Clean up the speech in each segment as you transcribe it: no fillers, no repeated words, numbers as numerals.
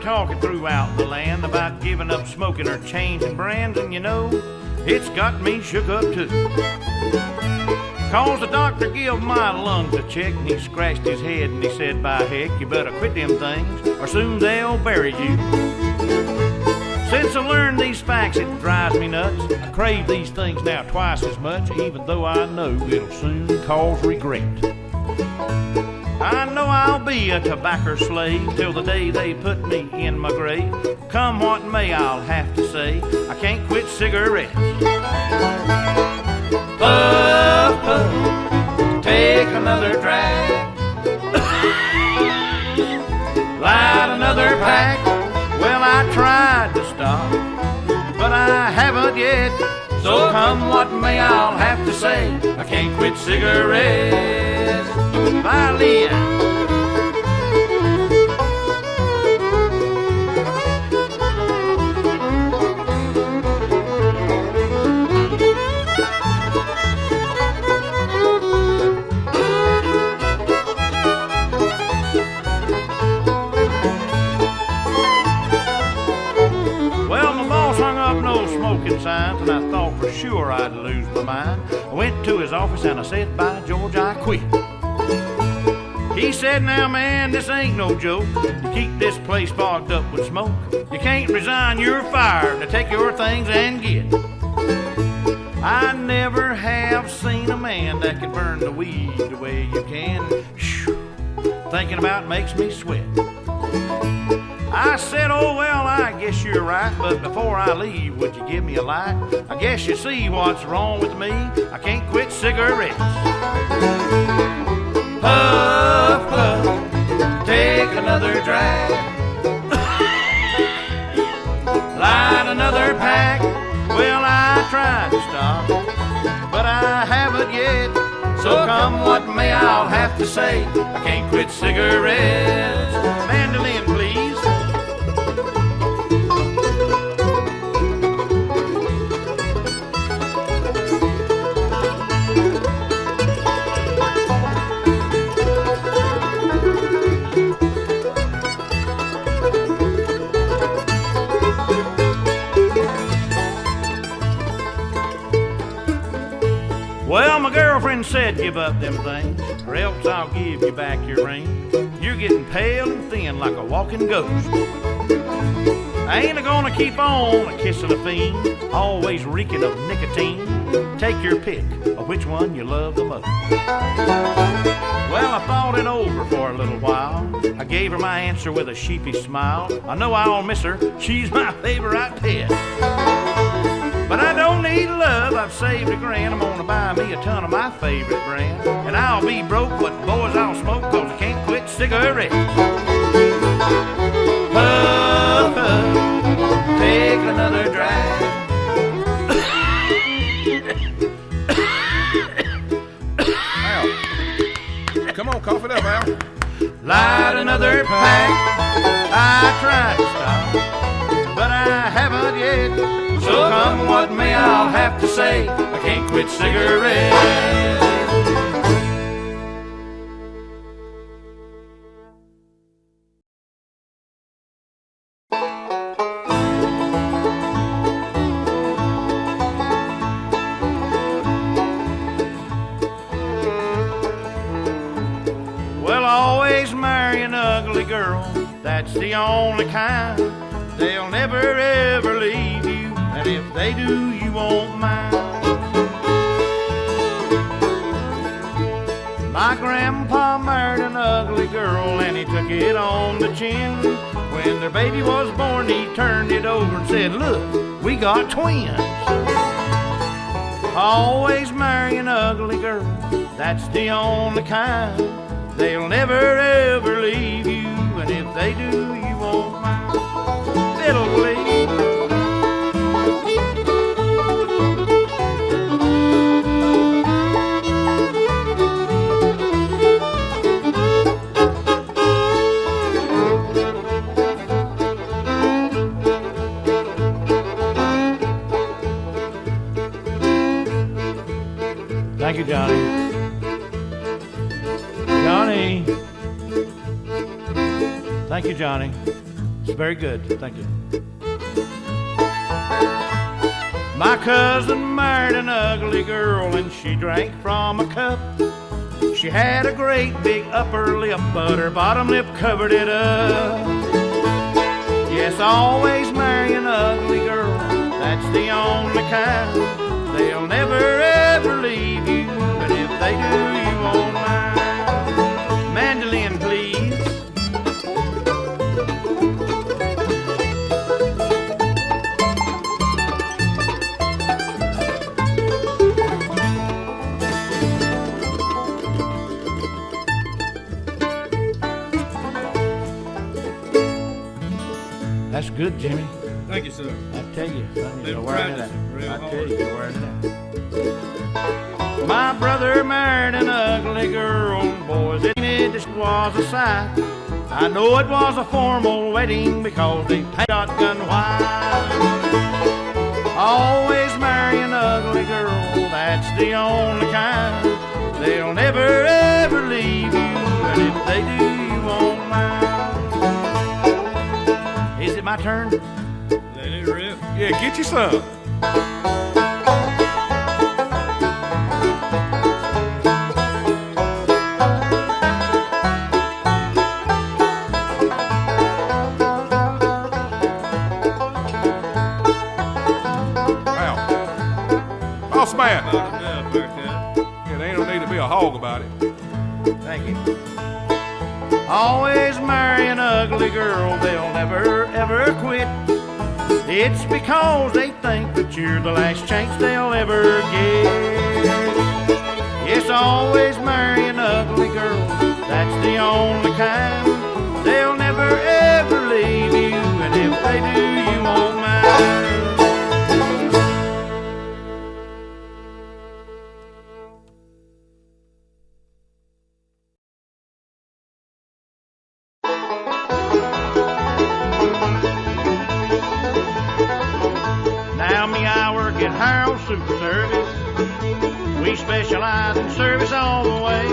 talking throughout the land about giving up smoking or changing brands, and you know, it's got me shook up too. Cause the doctor give my lungs a check, and he scratched his head and he said, by heck, you better quit them things or soon they'll bury you. Since I learned these facts, it drives me nuts. I crave these things now twice as much, even though I know it'll soon cause regret. I know I'll be a tobacco slave till the day they put me in my grave. Come what may, I'll have to say, I can't quit cigarettes. Puff, puff, take another drag. Light another pack. Well, I tried to stop, but I haven't yet. So come what may, I'll have to say, I can't quit cigarettes. Violin. Signs, and I thought for sure I'd lose my mind. I went to his office and I said, by George, I quit. He said, now man, this ain't no joke. You keep this place fogged up with smoke. You can't resign, you're fired to take your things and get. I never have seen a man that can burn the weed the way you can. Thinking about it makes me sweat. I said, oh well, I guess you're right, but before I leave, would you give me a light? I guess you see what's wrong with me. I can't quit cigarettes. Puff, puff, take another drag. Light another pack. Well, I tried to stop, but I haven't yet. So come what may, I'll have to say, I can't quit cigarettes. Mandolin, please. Well, my girlfriend said give up them things, or else I'll give you back your ring. You're getting pale and thin like a walking ghost. I ain't gonna keep on a kissing a fiend, always reeking of nicotine. Take your pick of which one you love the most. Well, I thought it over for a little while. I gave her my answer with a sheepish smile. I know I'll miss her, she's my favorite pet. But I don't need love, I've saved $1,000. I'm gonna buy me a ton of my favorite brand. And I'll be broke, but boys, I'll smoke, cause I can't quit cigarettes. Puff, puff, take another drag. Al, come on, cough it up, Al. Light another pack. I tried to stop, but I haven't yet. So come what may, I'll have to say, I can't quit cigarettes. Well, always marry an ugly girl, that's the only kind. They'll never ever leave you, and if they do, you won't mind. My grandpa married an ugly girl, and he took it on the chin. When their baby was born, he turned it over and said, look, we got twins. Always marry an ugly girl, that's the only kind. They'll never ever leave you, and if they do, you won't mind. Fiddle, please. Thank you, Johnny. Johnny. Thank you, Johnny. It's very good. Thank you. My cousin married an ugly girl and she drank from a cup. She had a great big upper lip, but her bottom lip covered it up. Yes, always marry an ugly girl. That's the only kind. They'll never ever leave you, but if they do, you won't mind. Mandolin, please. That's good, Jimmy. Thank you, sir. I tell you, you're wearing it out. I tell you, you're wearing it out. My brother married an ugly girl, boys, it just was a sight. I know it was a formal wedding because they painted shotgun white. Always marry an ugly girl, that's the only kind. They'll never ever leave you, and if they do, you won't mind. Is it my turn? Let it rip. Yeah, get you some. Wow. Boss man. About enough, haircut. Yeah, there ain't no need to be a hog about it. Thank you. Always marry an ugly girl, they'll never ever quit. It's because they think that you're the last chance they'll ever get. Yes, always marry an ugly girl, that's the only kind. They'll never ever leave you, and if they do, you won't mind. Super Service. We specialize in service all the way.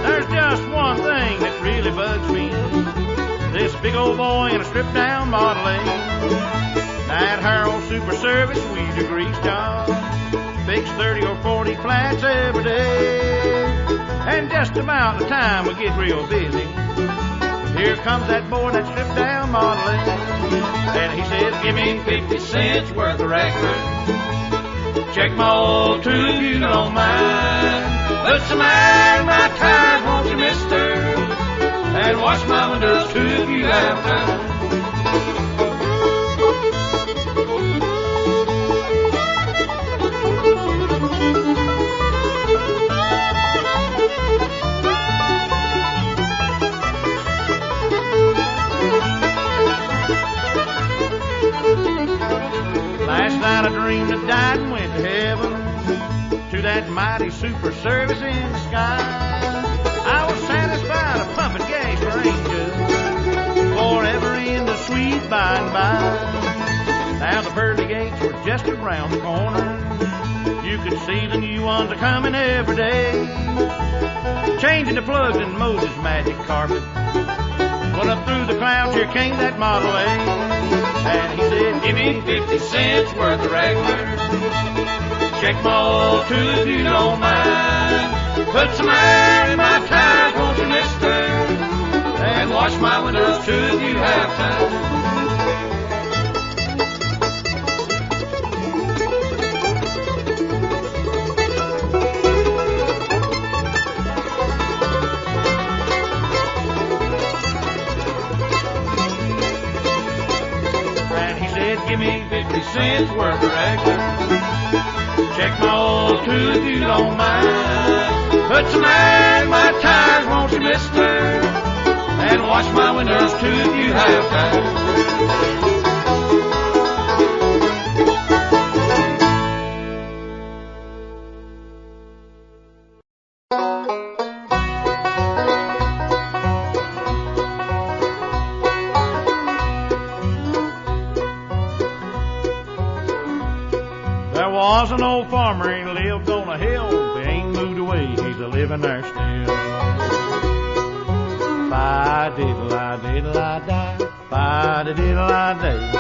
There's just one thing that really bugs me. This big old boy in a stripped down Model A. At Harold Super Service we do grease jobs, fix 30 or 40 flats every day. And just about the time we get real busy, here comes that boy in that stripped down Model A. And he says, give me 50 cents worth of regular. Check my oil too if you don't mind. Put some air in my tires, won't you, mister? And wash my windows too if you have time. Last night I dreamed I died and went to heaven, to that mighty super service in the sky. I was satisfied of pumping gas for angels, forever in the sweet by and by. Now the pearly gates were just around the corner. You could see the new ones are coming every day, changing the plugs in Moses' magic carpet. But up through the clouds here came that Model A. And he said, give me 50 cents worth of regular. Check my oil too if you don't mind. Put some air in my tires, won't you, mister? And wash my windows too if you have time. Give me 50 cents worth of regular. Check my oil too if you don't mind. Put some air in my tires, won't you, mister? And wash my windows too if you have time. There was an old farmer, he lived on a hill. He ain't moved away, he's a living there still. Fi-diddle-I-diddle-I-die, Fi-di-di-di-li-day.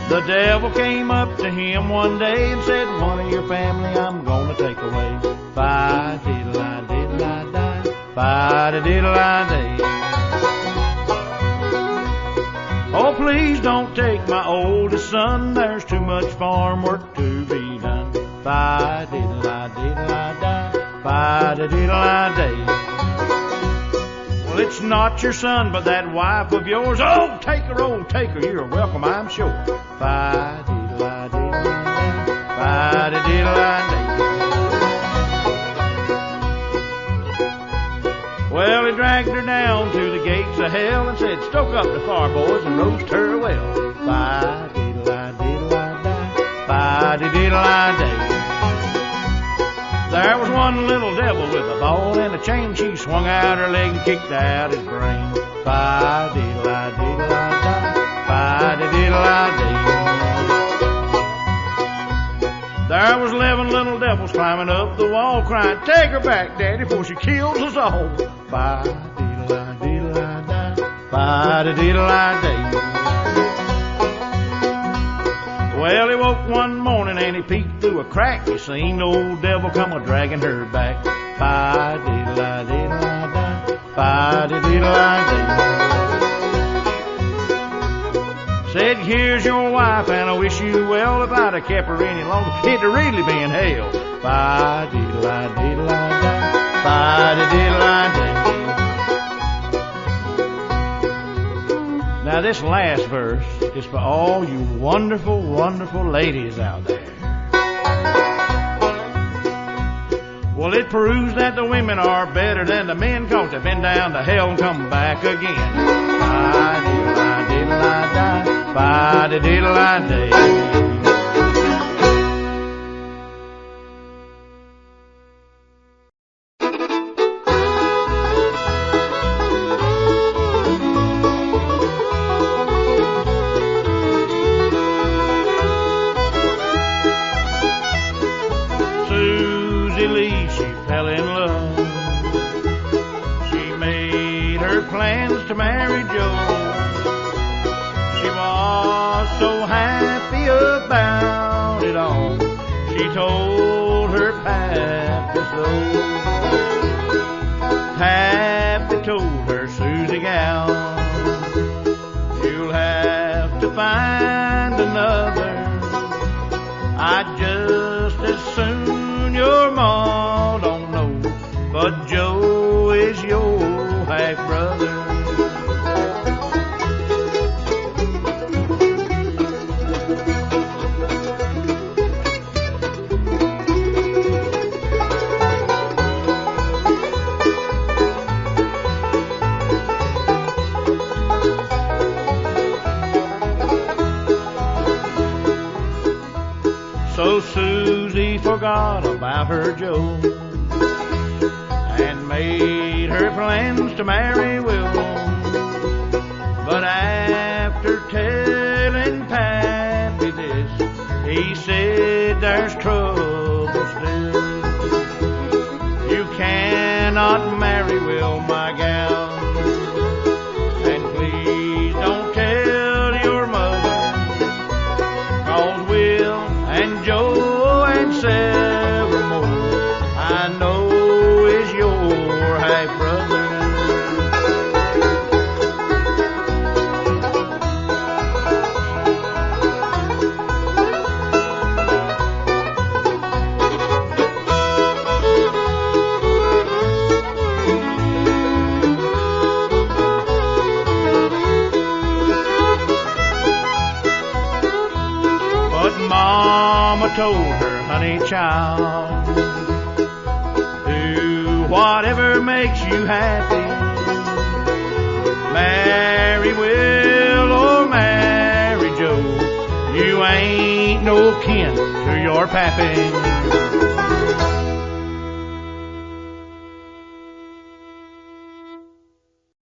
The devil came up to him one day and said, one of your family I'm gonna take away. Fi-di-di-li-di-li-di, fi-di-di-di-li-day. Oh, please don't take my oldest son, there's too much farm work to be done. Fi-di-di-li-di-li-di, fi-di-di-di-li-day. Well, it's not your son, but that wife of yours. Oh, take her, you're welcome, I'm sure. Fi-di-di-li-di-li-di, fi-di-di-di-li-day. Well, he dragged her down to the gates of hell and said, stoke up the fire, boys, and roast her well. Fi-di-di-li-di-li-di, fi-di-di-di-li-day. There was one little devil with a ball and a chain. She swung out her leg and kicked out his brain. Fi-di-di-li-di-li-di, fi-di-di-di-li-day. There was 11 little devils climbing up the wall, crying, take her back, Daddy, before she kills us all. Fi-di-di-li-di-li-di, fi-di-di-di-li-day. Well, he woke one morning and he peeked through a crack. He seen the old devil come a-dragging her back. Fi-di-di-li-di-li-di, fi-di-di-di-li-day. Said, here's your wife, and I wish you well. If I'd have kept her any longer, it'd really be in hell. Fi-di-di-li-di-li-di, fi-di-di-di-li-day. Now, this last verse is for all you wonderful, wonderful ladies out there. Well, it proves that the women are better than the men, 'cause they've been down to hell and come back again. Fi-di-di-li-di-li-di, fi-di-di-li-di-day. She fell in love. She made her plans to marry Joe. She was so happy about it all. She told her pappy so. Pappy told her, Susie gal, you'll have to find another. I'd just as soon your ma don't know, but Joe is your half-brother. So Susie forgot about her Joe and made her plans to marry Will. But after telling Pappy this, he said there's trouble still. You cannot marry Will, my gal, and please don't tell your mother, 'cause Will and Joe and several more I know is your half-brother. But Mama told her, honey child, do whatever makes you happy. Marry Will or marry Joe, you ain't no kin to your pappy.